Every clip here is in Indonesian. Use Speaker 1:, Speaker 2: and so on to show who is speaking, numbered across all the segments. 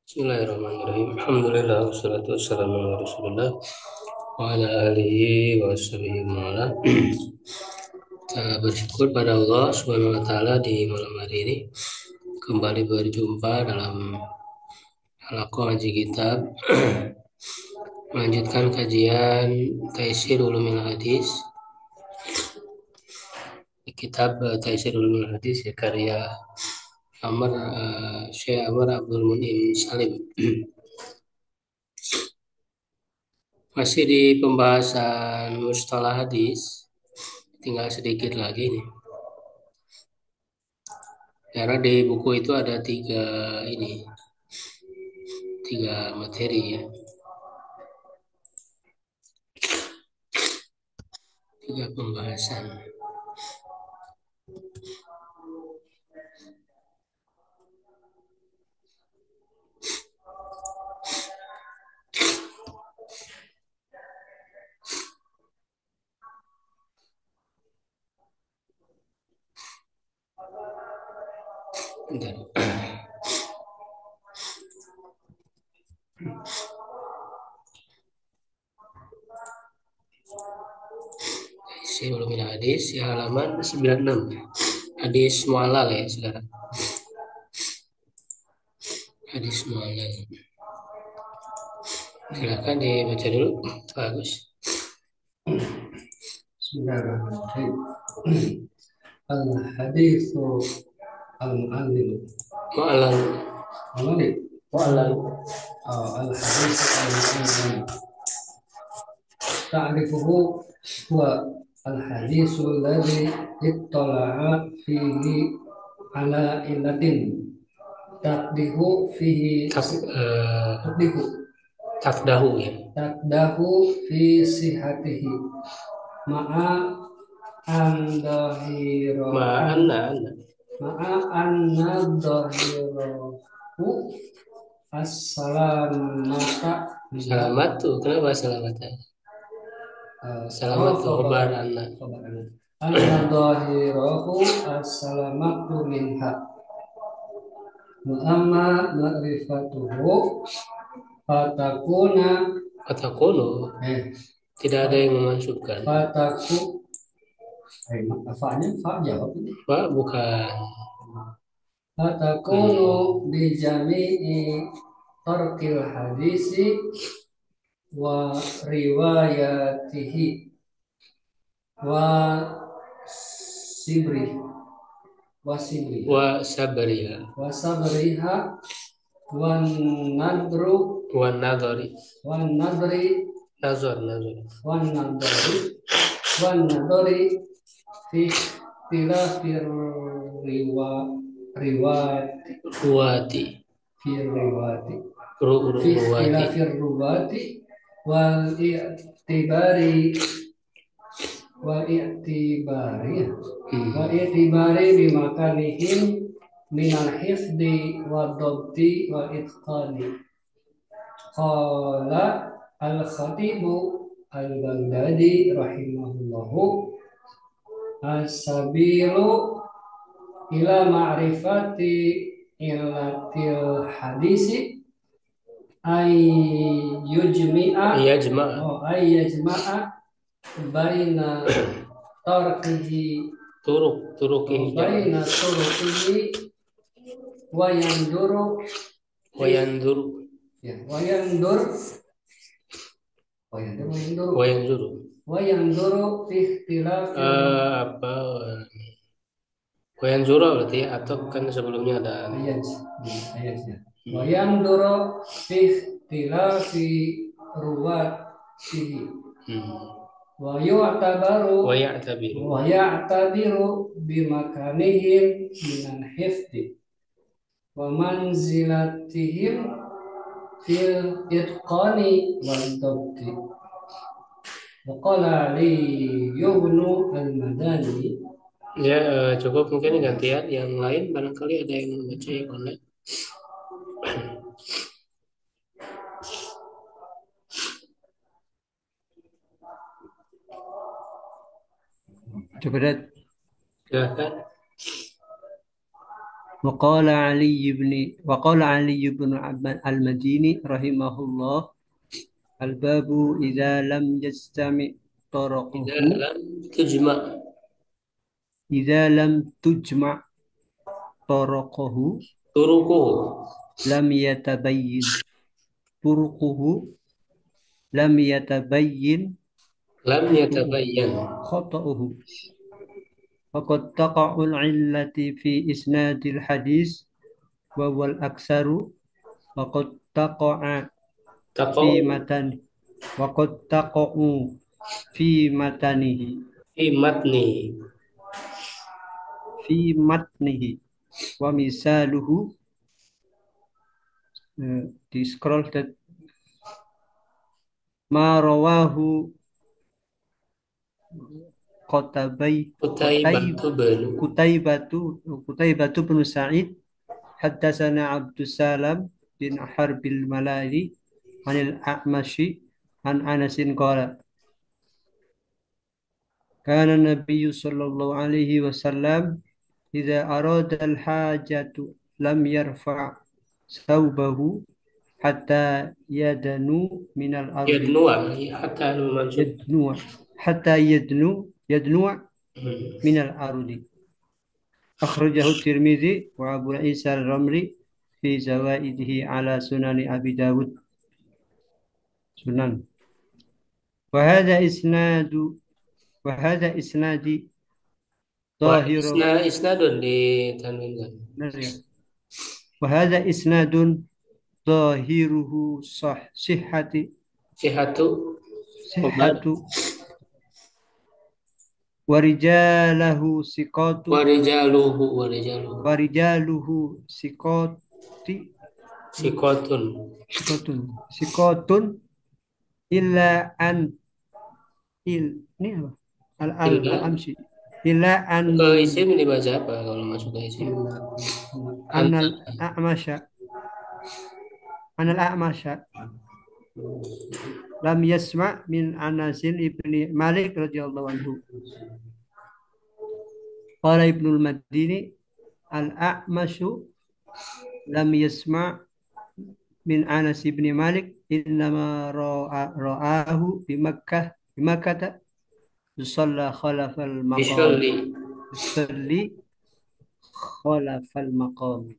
Speaker 1: Bismillahirrahmanirrahim. Alhamdulillah wassalatu wassalamu ala Rasulillah wa ala alihi wa sahbihi wa ala. Kita bersyukur pada Allah Subhanahu wa taala di malam hari ini kembali berjumpa dalam halaqah ngaji kitab melanjutkan kajian Taisir Ulumil Hadis, kitab Taisir Ulumil Hadis ya, karya Syekh Amr Abdul Munim Salim. Masih di pembahasan mustalah hadis, tinggal sedikit lagi nih. Karena di buku itu ada tiga materi ya, tiga pembahasan. Bentar. Sebelum hadis ya, halaman 96. Hadis mualal ya sekarang. Hadis mualal. Silakan dibaca dulu. Bagus.
Speaker 2: Bismillahirrahmanirrahim. Al-haditsu al-mu'allim.
Speaker 1: Mualal.
Speaker 2: Al-mu'allim.
Speaker 1: Mualal.
Speaker 2: Al-haditsu al-mu'allim. Ta'rifuhu huwa al-haditsu alladhi ittala'a fihi ala illatin taqdihu fihi taqdihu
Speaker 1: Takdahu ya.
Speaker 2: taqdahu fi sihatihi ma'a an-dhahira
Speaker 1: Ma'anna.
Speaker 2: ma'a anna dhahirahu as-salamata
Speaker 1: Salamatu. Kenapa salamata? Salamatu khobar anna.
Speaker 2: anna dhahirahu as-salamatu minha wa amma ma'rifatuhu fatakuna
Speaker 1: Katakono tidak ada yang memasukkan.
Speaker 2: fataku fa-nya fa jawab ini.
Speaker 1: Pak bukan.
Speaker 2: Fatakunu bi jami'i tarkil hadisi wa riwayatihi wa sibri wa sibri
Speaker 1: Wa sabriha.
Speaker 2: wa sabriha wa nadru
Speaker 1: Wa nadhari.
Speaker 2: wa nadri
Speaker 1: Nazar.
Speaker 2: wa nadri wa nadri fi tilafir riwayati
Speaker 1: Ruwati.
Speaker 2: fi riwayati fi
Speaker 1: Ruwati.
Speaker 2: tilafir riwayati wal i'tibari wal i'tibari wa i'tibari bimakanihim minal hifdi wa dhabti wa itqani. Qala al-khatibu al-Baghdadi rahimahullahu as-sabilu ila ma'rifati illatil hadisi ay yajma'a baina tarkihi
Speaker 1: Turukin
Speaker 2: baina turukihi wa yanzuru ya wa yanzuru fi ikhtilafi
Speaker 1: Wayanzuro berarti ya, atau kan sebelumnya ada
Speaker 2: ayatnya wa yanzuru fi ikhtilafi ruwatihi wa ya'tabiru bimakanihim minan hifdi wa manzilatihim fil itqani wal dabti. Wa qala Ali ibn al-Madani
Speaker 1: ya. Cukup mungkin gantian yang lain, barangkali ada yang membaca yang online.
Speaker 2: coba lihat
Speaker 1: Silakan.
Speaker 2: وقال علي بن وقال علي بن المديني رحمه الله: الباب إذا لم يجتمع طرقه،
Speaker 1: Tidak lam tujma
Speaker 2: إذا لم تجمع طرقه
Speaker 1: turuku
Speaker 2: لم يتبين طرقه لم يتبين
Speaker 1: lam
Speaker 2: خطئه
Speaker 1: yatabayyan.
Speaker 2: خطأه. فقد تقع العلة في إسناد الحديث وهو الأكثر، وقد تقع
Speaker 1: Taqau
Speaker 2: في متن وقد تقع في متنه
Speaker 1: fi matni.
Speaker 2: في متنه ومثاله di scroll ما رواه قتيبة قتيبة
Speaker 1: Utaibatu banu.
Speaker 2: قتيبة قتيبة بن سعيد حدثنا عبد السلام بن حرب الملالي عن الأعمش عن أنس قال: كان النبي صلى الله عليه وسلم إذا أراد الحاجة لم يرفع ثوبه حتى يدنو من الأرض
Speaker 1: Yadnuwa hatta al mansub.
Speaker 2: يدنو حتى يدنو
Speaker 1: Hmm.
Speaker 2: من الأرض. أخرجه الترمذي وأبو عيسى الرملي في زوائده على سنن أبي داود سنن. وهذا إسناد وهذا إسناد
Speaker 1: Wah,
Speaker 2: ظاهر
Speaker 1: isnadun di tanwin.
Speaker 2: وهذا إسناد ظاهره صحة
Speaker 1: Sihatu Umar
Speaker 2: صحة ورجاله ثقات
Speaker 1: warijaluhu
Speaker 2: ورجاله ثقات
Speaker 1: sikotun
Speaker 2: ثقات ثقات إلا أن ini apa?
Speaker 1: illa
Speaker 2: Al-Amsi إلا أن
Speaker 1: ke isim dibaca apa kalau masuk ke isim
Speaker 2: أن
Speaker 1: anta
Speaker 2: الأعمش أن الأعمش لم يسمع من أنس بن مالك رضي الله عنه. قال ابن المديني: الأعمش لم يسمع من أنس بن مالك إنما رآه بمكة يصلى خلف المقام
Speaker 1: yusolli
Speaker 2: يصلي خلف المقام.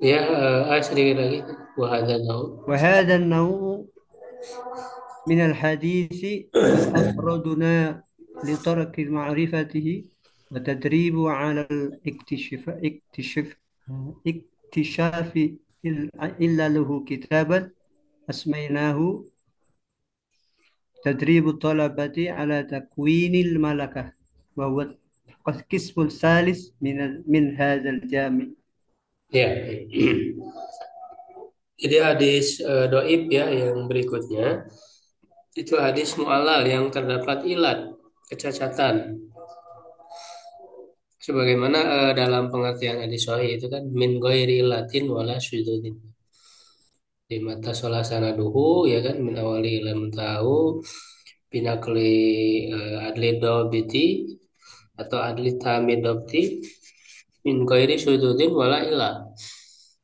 Speaker 1: ya sedikit lagi wahada tahu
Speaker 2: وهذا النوع من الحديث أفردنا لترك معرفته وتدريب على اكتشاف إلا له كتابا أسميناه تدريب الطلبة على تكوين الملكة، وهو القسم الثالث من هذا الجامع.
Speaker 1: ya. Jadi hadis doib ya yang berikutnya itu hadis mu'alal yang terdapat ilat kecacatan sebagaimana dalam pengertian hadis sahih itu kan min ghairi ilatin wala syudzudin di mata solasana duhu ya kan min awali ila tahu binakli adli dobiti atau adli tamid dobti min ghairi syudzudin wala ilah.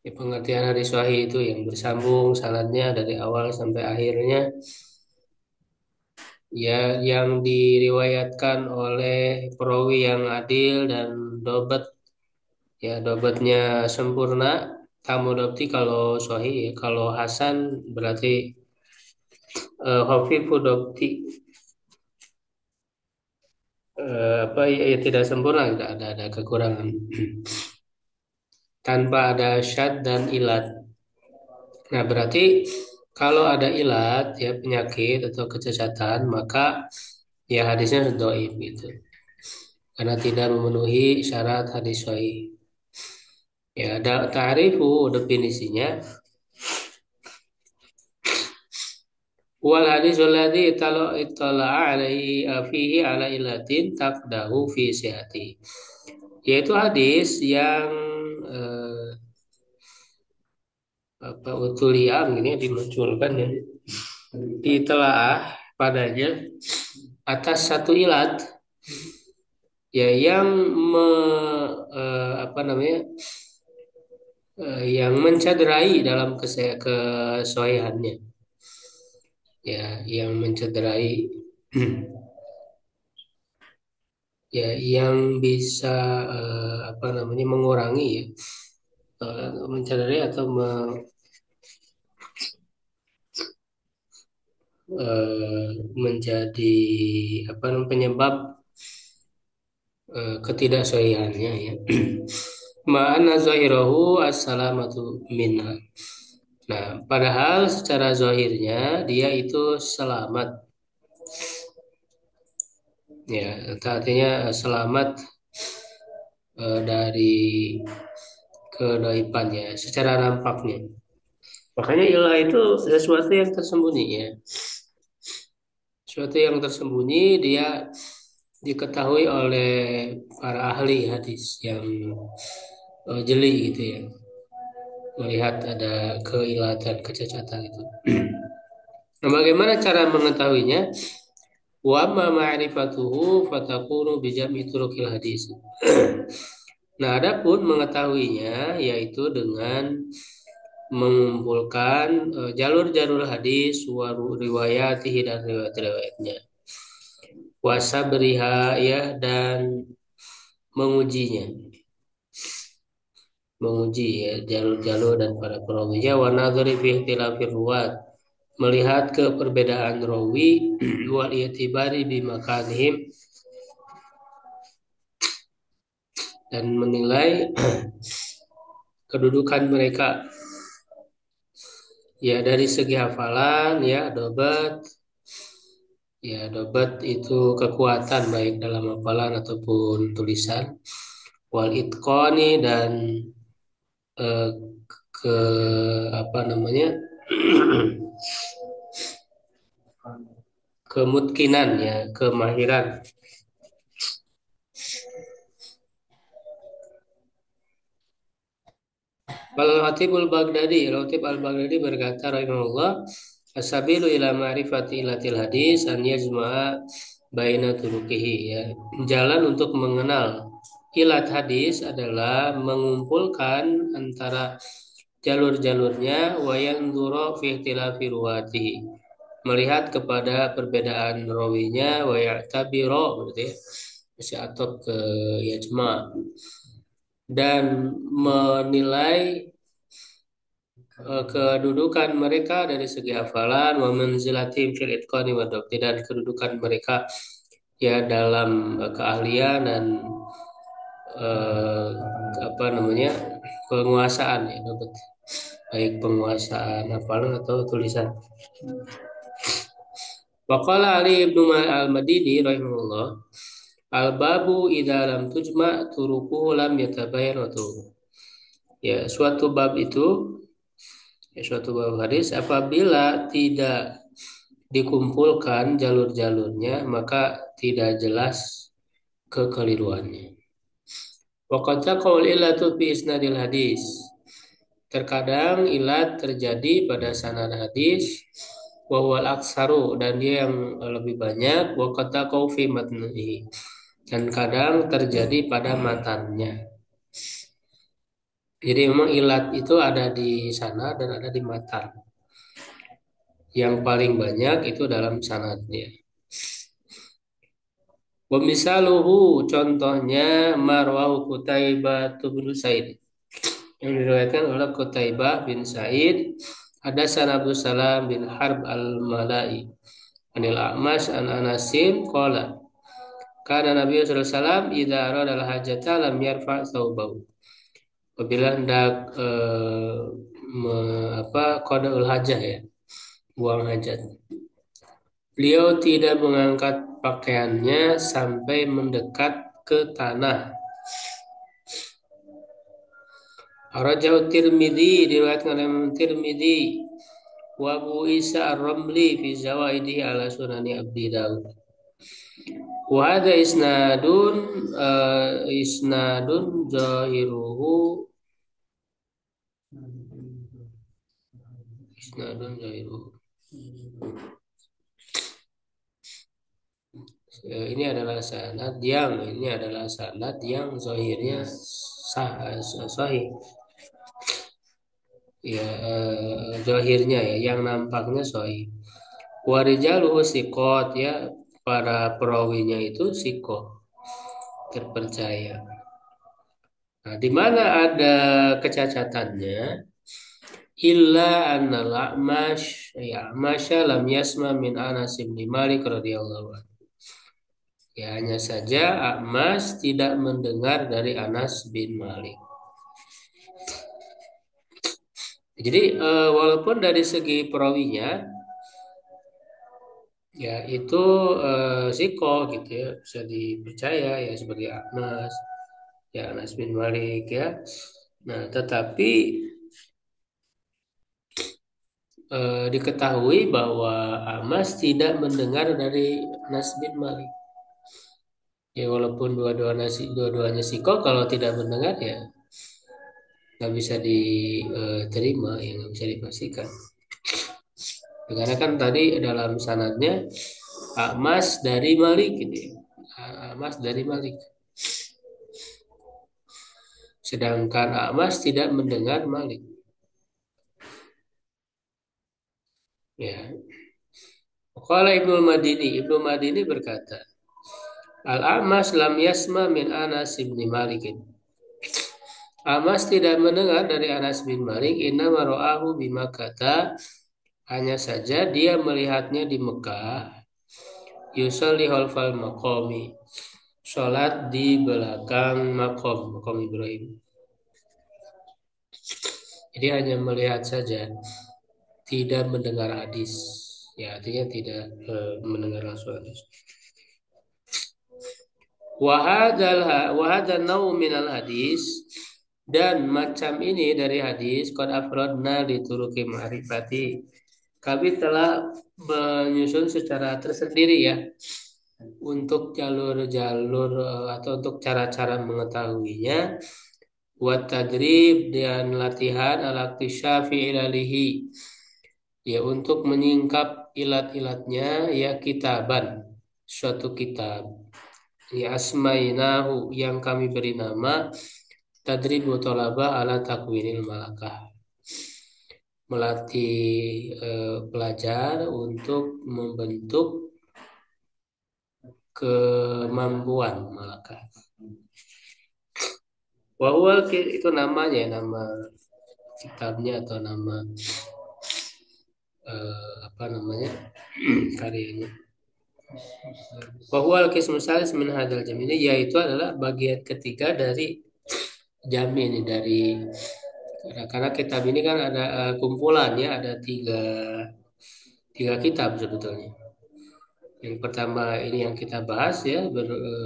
Speaker 1: Ya, pengertian hadis sahih itu yang bersambung sanadnya dari awal sampai akhirnya ya yang diriwayatkan oleh perawi yang adil dan dobat ya dobatnya sempurna tamu dopti kalau sahih ya. Kalau hasan berarti Hofifu dopti apa ya, ya tidak sempurna tidak ada kekurangan tanpa ada syad dan ilat. Nah berarti kalau ada ilat ya penyakit atau kecacatan maka ya hadisnya dhaif gitu karena tidak memenuhi syarat hadis sahih. Ya ada ta'rifu definisinya wal hadis alladzi itala'a alaihi fihi ala ilatin taqdahu fi sihati yaitu hadis yang eh, apa utuliam ini dimunculkan ya ditelaah padanya atas satu ilat ya yang apa namanya yang mencederai dalam kesohihannya, ya, yang mencederai, ya, yang bisa apa namanya mengurangi, ya, mencederai atau menjadi apa namanya penyebab ketidaksohihannya, ya. Ma'ana zahirahu as-salamatu minha. Nah, padahal secara zahirnya dia itu selamat, ya, artinya selamat dari kedaipannya secara nampaknya. Makanya ilah itu sesuatu yang tersembunyi, ya. Sesuatu yang tersembunyi dia diketahui oleh para ahli hadis yang jeli gitu, ya, melihat ada keilatan, kecacatan itu. Nah, bagaimana cara mengetahuinya? Wa ma ma'rifatuhu fatakunu bijam'i turukil hadis. Nah, adapun mengetahuinya yaitu dengan mengumpulkan jalur-jalur hadis, waru riwayatihi dan riwayat-riwayatnya. Wasabriha, ya, dan mengujinya, menguji, ya, jalur-jalur dan para perawinya. Wa nadhari fi ikhtilafir ruwat, melihat ke perbedaan rawi, wal i'tibari bi makanihim, dan menilai kedudukan mereka, ya, dari segi hafalan, ya, dobat, ya, dobat itu kekuatan baik dalam hafalan ataupun tulisan, wal itqani, dan eh, ke apa namanya kemungkinan, ya, kemahiran. Al-Khatib Al-Baghdadi berkata rahimahullah, as-sabilu ila ma'rifati ilatil hadis an yajma'a baina turuqihi, ya. Jalan untuk mengenal ilat hadis adalah mengumpulkan antara jalur-jalurnya, wa yanzura fi ikhtilafi ruwatihi, melihat kepada perbedaan rawinya, wa ya'tabiro, berarti ya, masih atop ke yajma, dan menilai kedudukan mereka dari segi hafalan, wa manzilatim fil itqani wa dabti, dan kedudukan mereka, ya, dalam keahlian dan eh, apa namanya penguasaan, ya, dapat baik penguasaan hafalan atau tulisan. Waqala Ali ibnu al-Madini rahimahullah, al-babu idza lam tujma turuquhu lam yatabayyan wa turuquhu. Ya, suatu bab hadis apabila tidak dikumpulkan jalur-jalurnya maka tidak jelas kekeliruannya. Waqad taqaul illatu fi isnadil hadis. Terkadang ilat terjadi pada sanad hadis, wa huwal aksaru, dan dia yang lebih banyak, wa qad taqau fi matnihi, dan kadang terjadi pada matannya. Jadi memang ilat itu ada di sana dan ada di matan. Yang paling banyak itu dalam sanadnya. Wa misaluhu, contohnya marwahu Qutaibah bin Sa'id, yang diriwayatkan oleh Qutaibah bin Sa'id, ada Abdul Salam bin Harb al-Malai anil A'mas an Anasin qala kana Nabi sallallahu alaihi wasallam idza arada al-hajata lam yarfa thawbahu. Apabila hendak qadaul hajah, ya, buang hajat, beliau tidak mengangkat pakaiannya sampai mendekat ke tanah. Arajahu Tirmidzi, diriwayatkan oleh Imam Tirmidzi, wa Abu Isa Ar-Ramli fi Zawaidi ala Sunani Abi Dawud. Wa hadha isnadun zahiruhu isnadun zahiruhu. Ini adalah sanad yang zahirnya sahih. ya zahirnya ya, yang nampaknya sahih. Warijaluhu sikot ya, para perawinya itu sikot, terpercaya. Nah, di mana ada kecacatannya? Illa annal a'mash ya A'masya lam yasma min Anas bin Malik radhiyallahu anhu. Ya, hanya saja A'mas tidak mendengar dari Anas bin Malik. Jadi walaupun dari segi perawinya ya itu siko gitu ya, bisa dipercaya ya, seperti A'mas ya, Anas bin Malik ya. Nah, tetapi diketahui bahwa A'mas tidak mendengar dari Anas bin Malik. Ya walaupun dua-duanya siko, kalau tidak mendengar ya nggak bisa diterima, ya nggak bisa dipastikan. Karena kan tadi dalam sanadnya A'mas dari Malik gitu ya. A'mas dari Malik. Sedangkan A'mas tidak mendengar Malik. Ya. Qala Ibnu Madini berkata, Al-A'mas lam yasma min Anas bin Malik. A'mas tidak mendengar dari Anas bin Malik, inna mara'ahu bima kata, hanya saja dia melihatnya di Mekah, yusalli khalfal maqami, sholat di belakang makom Ibrahim. Jadi hanya melihat saja, tidak mendengar hadis. Ya, artinya tidak mendengar langsung hadis. Wahadal nau minal hadis, dan macam ini dari hadis qad afrodna dituruki ma'rifati, kami telah menyusun secara tersendiri ya untuk jalur-jalur atau untuk cara-cara mengetahuinya, wa tadrib, dan latihan al-iktisyafi ilalihi, ya untuk menyingkap ilat-ilatnya, ya kitaban, suatu kitab, ya asmainahu, yang kami beri nama tadribu thalabah ala takwinil malakah, melatih pelajar untuk membentuk kemampuan malakah. Wahwal itu namanya, nama kitabnya atau nama apa namanya karyanya. Wahwal kismu salis min hadal jam ini, yaitu adalah bagian ketiga dari jami ini, dari karena kitab ini kan ada kumpulan ya, ada tiga kitab sebetulnya. Yang pertama ini yang kita bahas ya,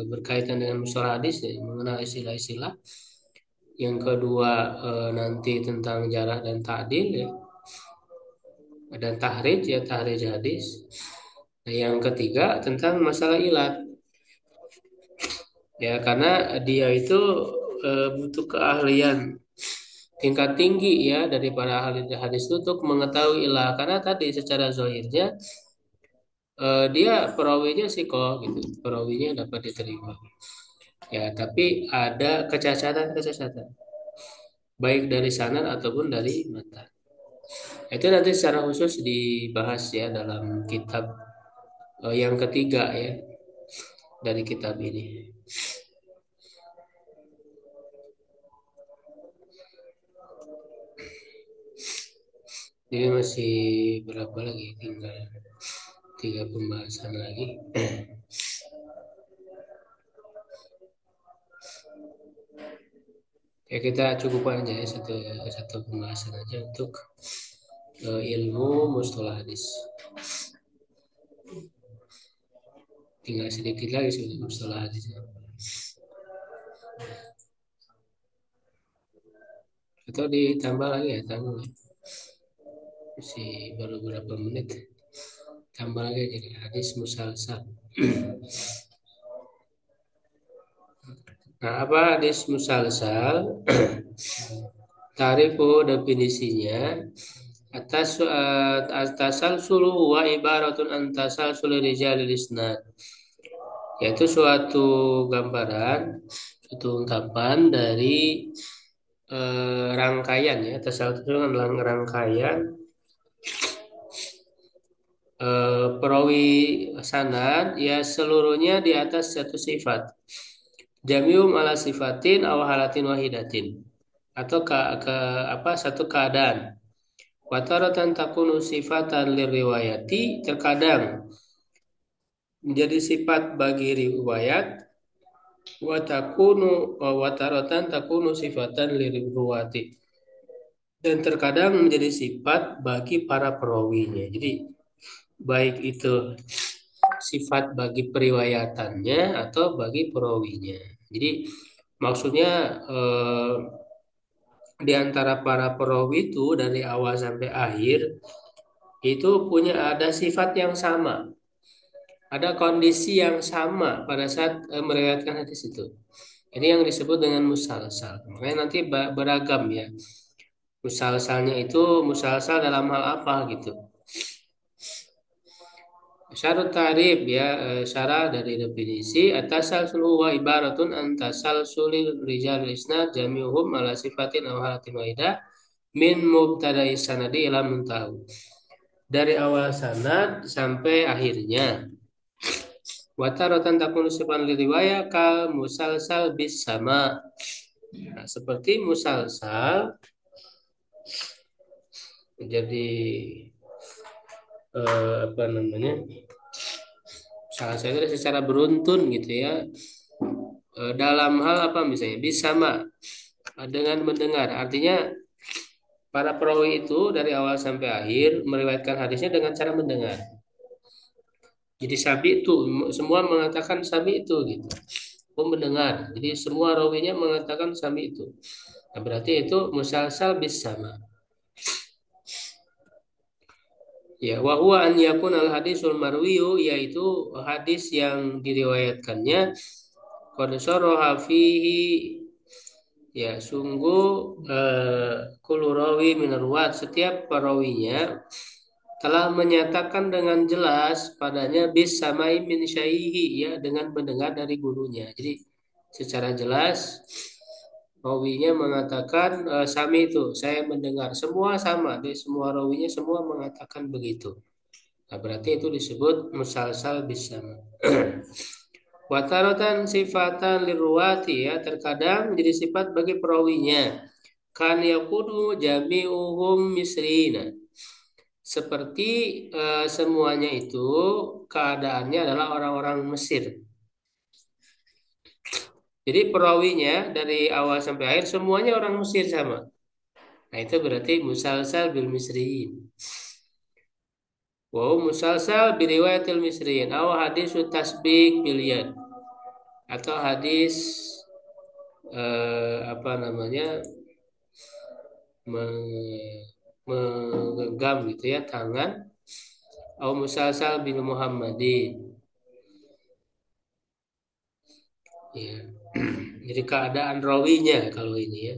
Speaker 1: berkaitan dengan mustalah hadis ya, mengenal istilah-istilah. Yang kedua nanti tentang jarah dan ta'dil ya, dan tahrij ya, tahrij hadis. Nah, yang ketiga tentang masalah ilat ya, karena dia itu butuh keahlian tingkat tinggi ya dari para ahli hadis itu untuk mengetahui ilah, karena tadi secara zahirnya dia perawinya siko gitu, perawinya dapat diterima ya, tapi ada kecacatan baik dari sanad ataupun dari matan. Itu nanti secara khusus dibahas ya dalam kitab yang ketiga ya dari kitab ini. Jadi masih berapa lagi? Tinggal 3 pembahasan lagi. Ya kita cukupkan aja ya, satu pembahasan aja untuk ilmu mustalah hadis. Tinggal sedikit lagi sudah mustalah hadis. Atau ditambah lagi ya, tanggung ya. Masih baru berapa menit. Tambah lagi jadi hadis musalsal. Nah, apa hadis musalsal? Tarifu, definisinya, atasal sulu wa ibaratun antasal sulu rijalil isnad, yaitu suatu gambaran, suatu ungkapan dari rangkaian ya, tasalsul itu adalah rangkaian perawi sanad ya seluruhnya di atas satu sifat. Jamium ala sifatin aw halatin wahidatin atau ke apa satu keadaan. Wataratan takunu sifatan liriwayati terkadang menjadi sifat bagi riwayat wataratan takunu sifatan liriwati dan terkadang menjadi sifat bagi para perawinya. Jadi baik itu sifat bagi periwayatannya atau bagi perawinya. Jadi maksudnya di antara para perawi itu dari awal sampai akhir itu punya ada sifat yang sama, ada kondisi yang sama pada saat meriwayatkan hadis itu. Ini yang disebut dengan musalsal. Makanya nanti beragam ya. Musalsalnya itu musalsal dalam hal apa gitu. Syarat tarif ya syarat dari definisi atasalsul huwa ibaratun an tasalsulil rijal isnad jami'uhum ala sifatin aw halatin wahidah min mubtada'i sanadi ila muntahu. Dari awal sanad sampai akhirnya. Wataratan takunu sifan riwayah kal musalsal bis sama. Nah, seperti musalsal jadi apa namanya? Salah satu secara beruntun gitu ya. Dalam hal apa misalnya bisa dengan mendengar artinya para perawi itu dari awal sampai akhir meriwayatkan hadisnya dengan cara mendengar. Jadi sabi itu semua mengatakan sabi itu gitu. Mendengar. Jadi semua rawinya mengatakan sabi itu. Nah, berarti itu musalsal bis sama. Ya, wa huwa an yakun al hadisul marwiyu yaitu hadis yang diriwayatkannya qad saraha fihi ya sungguh kullu rawi min setiap perawinya telah menyatakan dengan jelas padanya bis samai min syaihi ya dengan mendengar dari gurunya. Jadi secara jelas rawinya mengatakan sami itu saya mendengar semua sama di semua rawinya semua mengatakan begitu. Nah, berarti itu disebut musalsal bis sama. Wataratan sifatan liruwati ya terkadang menjadi sifat bagi perawinya. Kan yakudu jami'uhum misrina. Seperti semuanya itu keadaannya adalah orang-orang Mesir. Jadi perawinya dari awal sampai akhir semuanya orang Mesir sama. Nah itu berarti musalsal bil misriin. Wow musalsal biriwayatil misriin. Aw hadis tasbik bil yad. Atau hadis apa namanya menggenggam gitu ya tangan. Aw musalsal bil Muhammadin. Ya. Jadi keadaan rawinya kalau ini ya.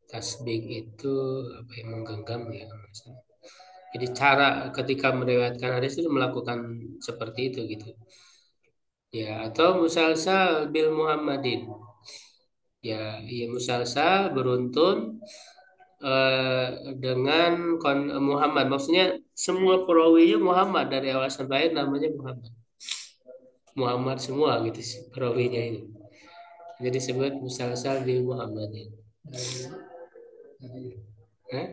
Speaker 1: Tasbih itu apa yang menggenggam ya. Jadi cara ketika meriwayatkan hadis itu melakukan seperti itu gitu. Ya, atau musalsal bil Muhammadin. Ya, iya musalsal beruntun dengan Muhammad. Maksudnya semua perawinya Muhammad dari awal sampai akhir namanya Muhammad. Muhammad semua gitu sih perawinya ini. Jadi disebut musalsal bil Muhammadin. Eh?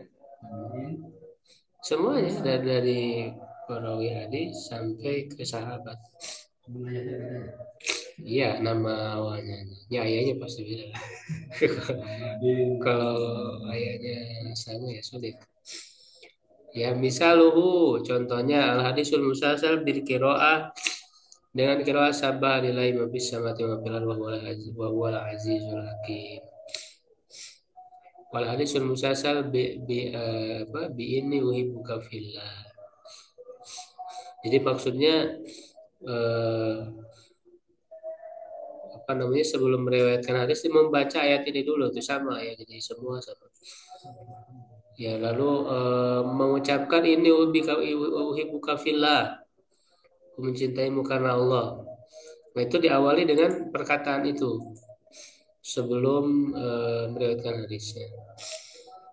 Speaker 1: Semuanya dari perawi hadis sampai ke sahabat. Iya nama awalnya. Ya ayahnya pasti beda. Kalau ayahnya sama ya sulit. Ya misaluhu contohnya al hadisul musalsal bil qiraah dengan qiraah sabah nilai mabis samati wa fil wa huwal azizul hakim. Wal hadisul musalsal bi inni uhibbuka fillah. Jadi maksudnya eh, apa namanya sebelum meriwayatkan hadis membaca ayat ini dulu itu sama ya jadi semua sama. Ya lalu mengucapkan ini uhibbuka fillah. Aku mencintaimu karena Allah. Nah itu diawali dengan perkataan itu. sebelum meriwayatkan hadisnya.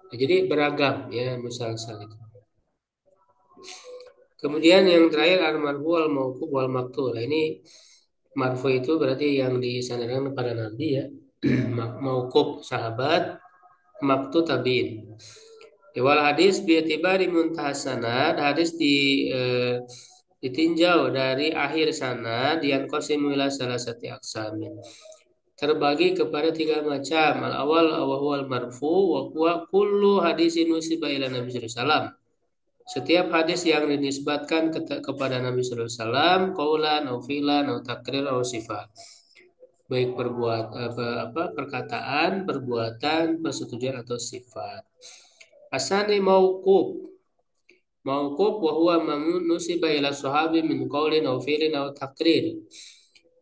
Speaker 1: Nah, jadi beragam ya musalsal itu. Kemudian yang terakhir al-marfu al mauquf wal maqtu. Nah, ini marfu itu berarti yang disandarkan kepada Nabi ya. Mauquf sahabat, maqtu tabiin. Wal hadis bi'tibari muntahas sanad, hadis ditinjau dari akhir sanad yang qasimu ila salasati aqsamin. Terbagi kepada tiga macam. Al awal awal marfu wa huwa kullu hadisin nusiba ila Nabi sallallahu alaihi wasallam. Setiap hadis yang dinisbatkan kepada Nabi sallallahu alaihi wasallam, qaulan au fi'lan au takrir au sifat. Baik perkataan, perbuatan, persetujuan atau sifat. Asani mauquf. Mauquf wa huwa nusiba ila sahabi min qaulin aw fi'lin aw takrir.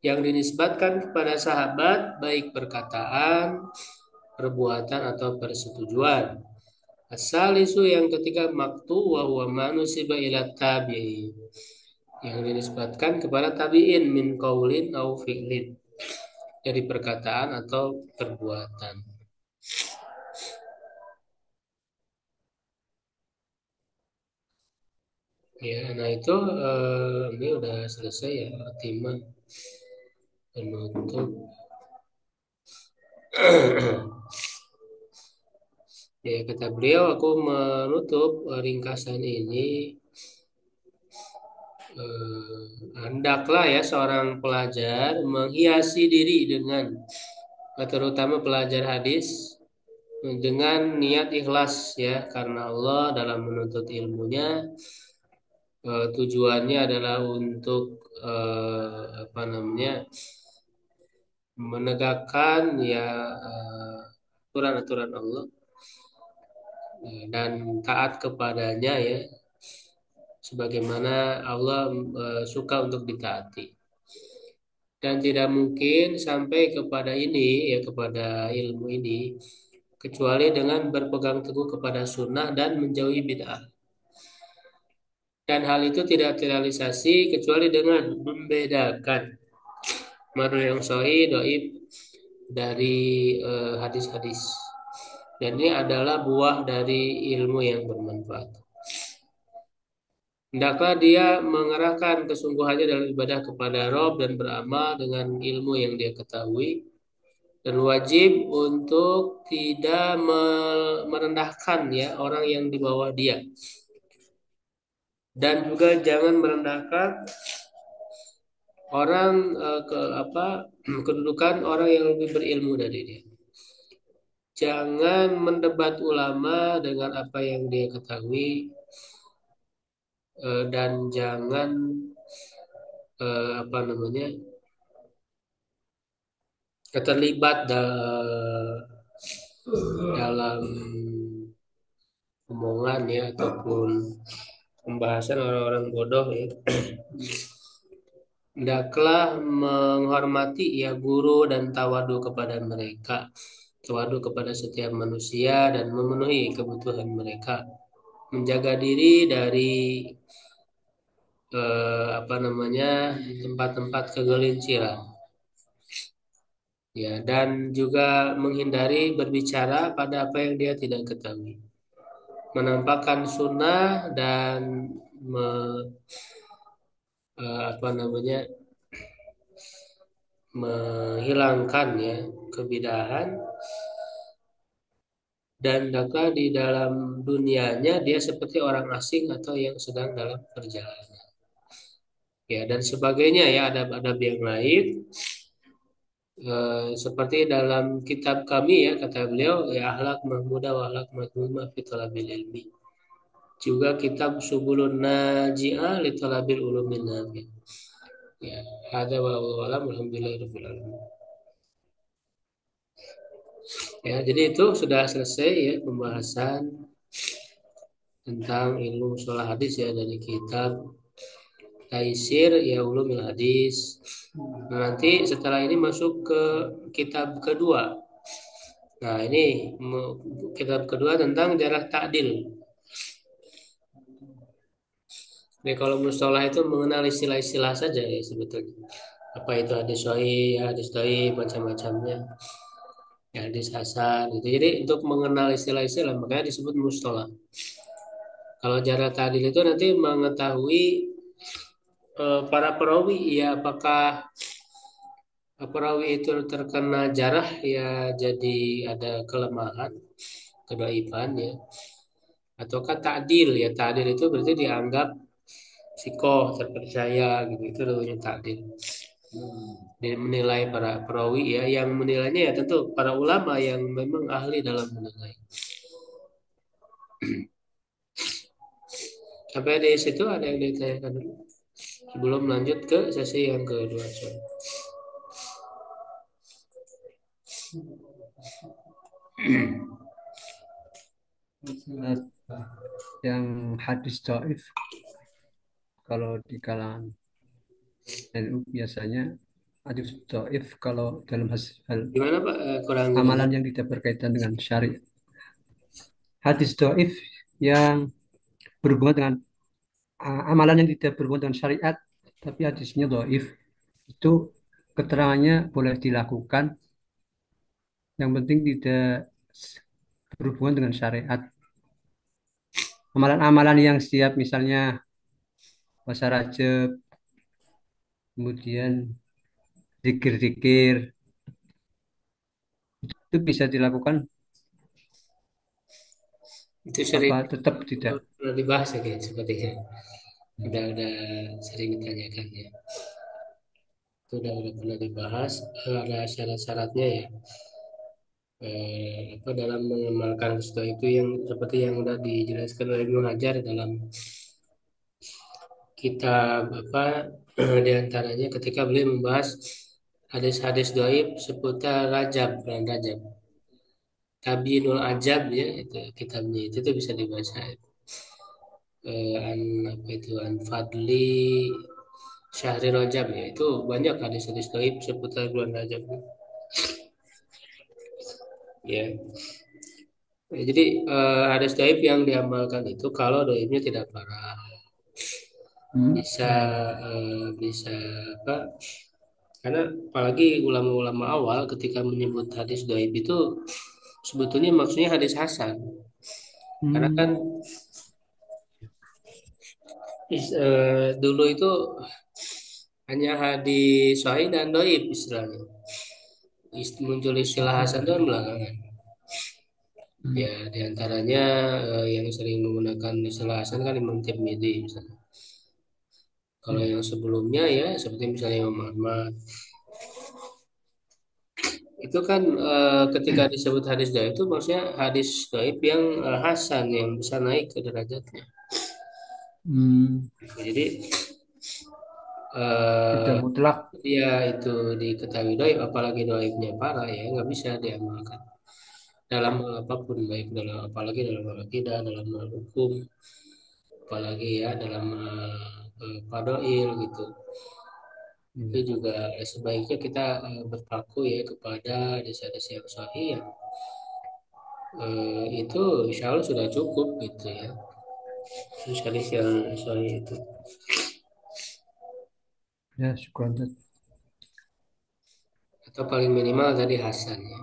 Speaker 1: Yang dinisbatkan kepada sahabat baik perkataan, perbuatan atau persetujuan. Asalisu yang ketiga maktu wa huwa manusiba ila tabi'in. Yang dinisbatkan kepada tabi'in min qaulin aw fi'lin. Dari perkataan atau perbuatan. Ya, nah itu ini udah selesai ya, timah penutup. Ya, kata beliau, aku menutup ringkasan ini. Hendaklah ya seorang pelajar menghiasi diri dengan, terutama pelajar hadis, dengan niat ikhlas ya, karena Allah dalam menuntut ilmunya. Tujuannya adalah untuk apa namanya, menegakkan ya aturan-aturan Allah dan taat kepadanya ya, sebagaimana Allah suka untuk ditaati. Dan tidak mungkin sampai kepada ini ya, kepada ilmu ini kecuali dengan berpegang teguh kepada sunnah dan menjauhi bid'ah. Dan hal itu tidak terrealisasi kecuali dengan membedakan mana yang sahih, dhaif dari hadis-hadis. Dan ini adalah buah dari ilmu yang bermanfaat. Hendaklah dia mengerahkan kesungguhannya dalam ibadah kepada Rob dan beramal dengan ilmu yang dia ketahui. Dan wajib untuk tidak merendahkan ya orang yang di bawah dia. Dan juga jangan merendahkan orang kedudukan orang yang lebih berilmu dari dia. Jangan mendebat ulama dengan apa yang dia ketahui, dan jangan apa namanya, terlibat dalam omongan ya ataupun pembahasan orang-orang bodoh ya. Hendaklah menghormati ya guru dan tawadu kepada mereka, tawadu kepada setiap manusia dan memenuhi kebutuhan mereka, menjaga diri dari apa namanya, tempat-tempat kegelinciran ya, dan juga menghindari berbicara pada apa yang dia tidak ketahui, menampakkan sunnah dan apa namanya, menghilangkan ya kebidahan. Dan maka di dalam dunianya dia seperti orang asing atau yang sedang dalam perjalanan ya, dan sebagainya ya, adab-adab yang lain. Seperti dalam kitab kami ya, kata beliau ya, akhlak mahmudah wa akhlak madhmumah fi talabil ilmi. Juga kitab Subulun Naji'ah li talabil ulumin nafi. Ya, ada wallahu alam, alhamdulillahirabbil alamin. Ya, jadi itu sudah selesai ya pembahasan tentang ilmu sholat hadis ya, dari kitab Taisir ya Ulumil Hadis. Nah, nanti setelah ini masuk ke kitab kedua. Nah, ini kitab kedua tentang jarh ta'dil. Jadi kalau mustalah itu mengenal istilah-istilah saja ya sebetulnya. Apa itu hadis sahih, hadis dhaif, macam-macamnya. ya hadis hasan gitu. Jadi untuk mengenal istilah-istilah makanya disebut mustolah. Kalau jarak ta'dil itu nanti mengetahui para perawi ya apakah perawi itu terkena jarah ya jadi ada kelemahan, kedaifan ya, ataukah ta'dil ya ta'dil itu berarti dianggap sikoh terpercaya gitu itu namanya ta'dil. Dia menilai para perawi ya yang menilainya ya tentu para ulama yang memang ahli dalam menilai. Sampai di situ ada yang ditanyakan dulu sebelum lanjut ke sesi yang kedua.
Speaker 2: Nah, yang hadis dhaif kalau di kalangan NU biasanya hadis dhaif kalau dalam hal
Speaker 1: Gimana Pak? Kurang
Speaker 2: amalan
Speaker 1: dengar.
Speaker 2: yang tidak berkaitan dengan syariat. Hadis dhaif yang berhubungan dengan amalan yang tidak berhubungan dengan syariat tapi hadisnya dhaif itu keterangannya boleh dilakukan, yang penting tidak berhubungan dengan syariat. Amalan-amalan yang setiap misalnya puasa Rajab, kemudian zikir-zikir, itu bisa dilakukan
Speaker 1: Itu sering
Speaker 2: apa tetap tidak.
Speaker 1: pernah dibahas ya kayak sepertinya. Udah sering ditanyakan ya. Itu udah pernah dibahas. Ada syarat-syaratnya ya. Apa dalam mengamalkan sesuatu itu yang seperti yang udah dijelaskan oleh Ibnu Hajar dalam kitab apa diantaranya ketika beliau membahas hadis-hadis dhaif seputar Rajab bulan Rajab. Tabiinul Ajab ya itu kitabnya itu bisa dibaca. An apa itu An Fadli Syahri Rajab ya itu banyak hadis-hadis dhaif seputar bulan Rajab ya. Jadi hadis dhaif yang diamalkan itu kalau dhaifnya tidak parah bisa bisa apa karena apalagi ulama-ulama awal ketika menyebut hadis dhaif itu sebetulnya maksudnya hadis hasan karena kan
Speaker 2: Hmm.
Speaker 1: dulu itu hanya hadis sahih dan dhaif istilahnya. Muncul istilah hasan itu kan belakangan.
Speaker 2: Hmm.
Speaker 1: Ya, diantaranya yang sering menggunakan istilah hasan kan Imam Tirmidzi misalnya. Kalau
Speaker 2: Hmm.
Speaker 1: yang sebelumnya ya seperti misalnya Imam Ahmad itu kan ketika disebut hadis dhaif itu maksudnya hadis dhaif yang hasan yang bisa naik ke derajatnya.
Speaker 2: Hmm.
Speaker 1: Jadi eh,
Speaker 2: Tidak mutlak.
Speaker 1: ya itu diketahui dhaif apalagi dhaifnya parah ya nggak bisa diamalkan dalam hal apapun baik dalam apalagi dalam hal akidah dalam hal hukum apalagi ya dalam fadail gitu itu
Speaker 2: Hmm.
Speaker 1: juga sebaiknya kita berpaku ya kepada hadis-hadis yang sahih yang itu insya Allah sudah cukup gitu ya hadis yang sahih itu
Speaker 2: Ya, syukur.
Speaker 1: atau paling minimal tadi hasan ya.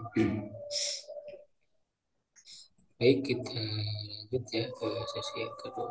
Speaker 1: Baik kita lanjut ya ke sesi yang kedua.